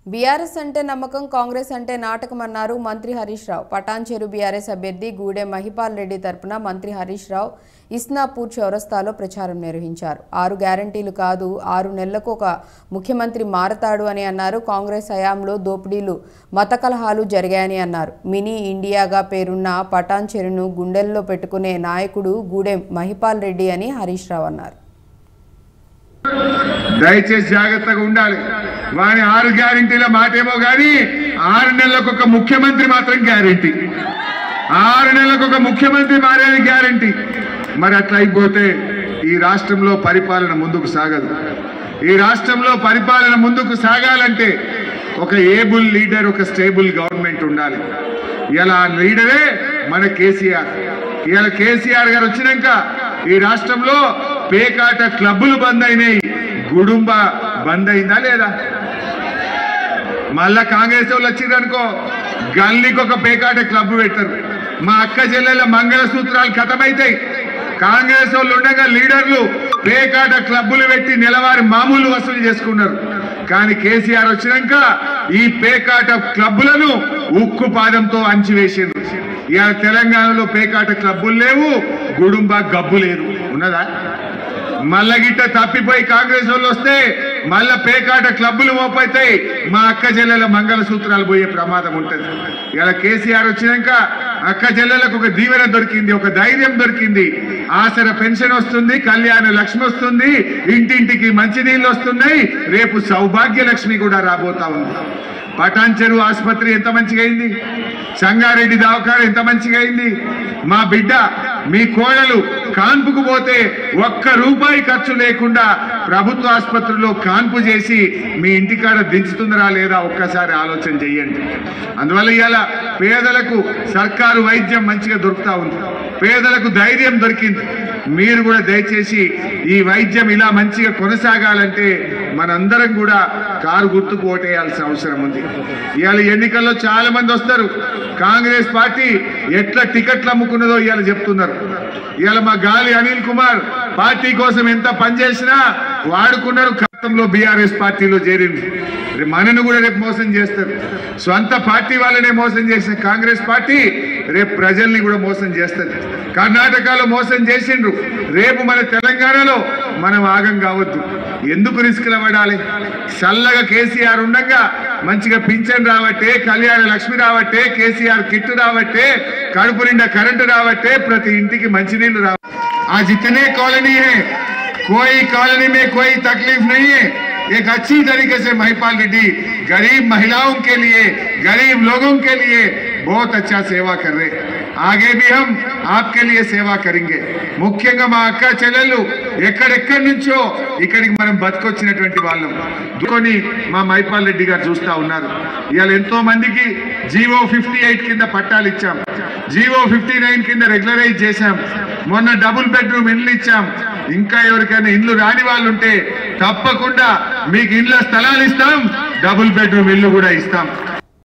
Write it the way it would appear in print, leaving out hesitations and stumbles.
BRS అంటే నమ్మకం, కాంగ్రెస్ అంటే నాటకం అన్నారు మంత్రి హరీష్ రావు. పటాన్చెరు బీఆర్ఎస్ అభ్యర్థి గూడెం మహిపాల్ రెడ్డి తరపున మంత్రి హరీష్ రావు ఇస్నాపూర్ చౌరస్తాలో ప్రచారం నిర్వహించారు. 6 గ్యారంటీలు కాదు, 6 నెలలకు ఒక ముఖ్యమంత్రి మారతాడు అని అన్నారు. కాంగ్రెస్ హయాంలో దోపిడీలు, మత కలహాలు జరిగాయని అన్నారు. మినీ ఇండియాగా పేరున్న పటాన్చెరును గుండెల్లో పెట్టుకునే నాయకుడు గూడెం మహిపాల్ రెడ్డి అని హరీష్ రావు అన్నారు. దయచేసి జాగ్రత్తగా ఉండాలి. వాని 6 గ్యారెంటీల మాటేమో గానీ 6 నెలలకు ఒక ముఖ్యమంత్రి మాత్రం గ్యారెంటీ. 6 నెలలకు ఒక ముఖ్యమంత్రి మారేది గ్యారెంటీ. మరి అట్లా అయిపోతే ఈ రాష్ట్రంలో పరిపాలన ముందుకు సాగదు. ఈ రాష్ట్రంలో పరిపాలన ముందుకు సాగాలంటే ఒక ఏబుల్ లీడర్, ఒక స్టేబుల్ గవర్నమెంట్ ఉండాలి. ఇలా లీడరే మన కేసీఆర్. ఇలా కేసీఆర్ గారు వచ్చినాక ఈ రాష్ట్రంలో పేకాట క్లబ్బులు బంద్ అయినాయి, గుడుంబ బంద్ అయిందా లేదా? మళ్ళా కాంగ్రెస్ వాళ్ళు వచ్చిరనుకో గల్లీకి ఒక పేకాట క్లబ్ పెట్టరు. మా అక్క చెల్లెల మంగళసూత్రాలు ఖతమైతాయి. కాంగ్రెస్ వాళ్ళు ఉండగా లీడర్లు పేకాట క్లబ్బులు పెట్టి నెలవారీ మామూలు వసూలు చేసుకున్నారు. కానీ కేసీఆర్ వచ్చినాక ఈ పేకాట క్లబ్బులను ఉక్కు పాదంతో అంచివేసిండ్రు. ఇవాళ తెలంగాణలో పేకాట క్లబ్బులు లేవు, గుడుంబ గబ్బు లేదు. ఉన్నదా? మళ్ళా గిట్ట తప్పిపోయి కాంగ్రెస్ వాళ్ళు వస్తే మళ్ళా పేకాట క్లబ్బులు మోపైతాయి, మా అక్క చెల్లెల మంగళసూత్రాలు పోయే ప్రమాదం ఉంటుంది. ఇలా కేసీఆర్ వచ్చినాక అక్క చెల్లెలకు ఒక దీవెన దొరికింది, ఒక ధైర్యం దొరికింది. ఆసర పెన్షన్ వస్తుంది, కళ్యాణ లక్ష్మి వస్తుంది, ఇంటింటికి మంచినీళ్ళు వస్తున్నాయి. రేపు సౌభాగ్య లక్ష్మి కూడా రాబోతా ఉంది. పటాన్చెరు ఆసుపత్రి ఎంత మంచిగా అయింది, సంగారెడ్డి దవాఖాన ఎంత మంచిగా అయింది. మా బిడ్డ, మీ కోడలు కాన్పుకు పోతే ₹1 ఖర్చు లేకుండా ప్రభుత్వ ఆసుపత్రిలో కాన్పు చేసి మీ ఇంటికాడ దించుతుందరా లేదా ఒక్కసారి ఆలోచన చెయ్యండి. అందువల్ల ఇవాళ పేదలకు సర్కారు వైద్యం మంచిగా దొరుకుతా ఉంది, పేదలకు ధైర్యం దొరికింది. మీరు కూడా దయచేసి ఈ వైద్యం ఇలా మంచిగా కొనసాగాలంటే మనందరం కూడా కారు గుర్తుకు ఓటేయాల్సిన అవసరం ఉంది. ఇవాళ ఎన్నికల్లో చాలా మంది వస్తారు. కాంగ్రెస్ పార్టీ ఎట్లా టికెట్లు అమ్ముకున్నదో ఇవాళ చెప్తున్నారు. ఇవాళ మా గాలి అనిల్ కుమార్ పార్టీ కోసం ఎంత పనిచేసినా వాడుకున్నారు. గతంలో బీఆర్ఎస్ పార్టీలో చేరింది. మనను కూడా రేపు మోసం చేస్తారు. సొంత పార్టీ వాళ్ళనే మోసం చేసిన కాంగ్రెస్ పార్టీ రేపు ప్రజల్ని కూడా మోసం చేస్తుంది. కర్ణాటకలో మోసం చేసిండ్రు, రేపు మన తెలంగాణలో మనం ఆగం కావద్దు. ఎందుకు రిస్క్లు పడాలి? చల్లగా కేసీఆర్ ఉండగా మంచిగా పింఛన్ రావట్టే, కళ్యాణ లక్ష్మి రావట్టే, కేసీఆర్ కిట్టు రావట్టే, కడుపు నిండా కరెంటు రావట్టే, ప్రతి ఇంటికి మంచినీళ్లు రావ. आज इतने कॉलोनी है, कोई कॉलोनी में कोई तकलीफ नहीं है. एक अच्छी तरीके से महिपाल रेड्डी गरीब महिलाओं के लिए, गरीब लोगों के लिए बहुत अच्छा सेवा कर रहे. आगे भी हम आपके लिए सेवा करेंगे. ముఖ్యంగా మా అక్క చెల్లెళ్ళు ఎక్కడెక్కడి నుంచో ఇక్కడికి మనం బతికొచ్చినటువంటి వాళ్ళం దుకొని మా మహిపాల్ రెడ్డి గారు చూస్తా ఉన్నారు. ఇవాళ ఎంతో మందికి జీవో 58 కింద పట్టాలు ఇచ్చాం, జీవో 59 కింద రెగ్యులరైజ్ చేశాం. మొన్న డబుల్ బెడ్రూమ్ ఇల్లు ఇచ్చాం. ఇంకా ఎవరికైనా ఇల్లు రాని వాళ్ళు ఉంటే తప్పకుండా మీకు ఇళ్ళ స్థలాలు ఇస్తాం, డబుల్ బెడ్రూమ్ ఇల్లు కూడా ఇస్తాం.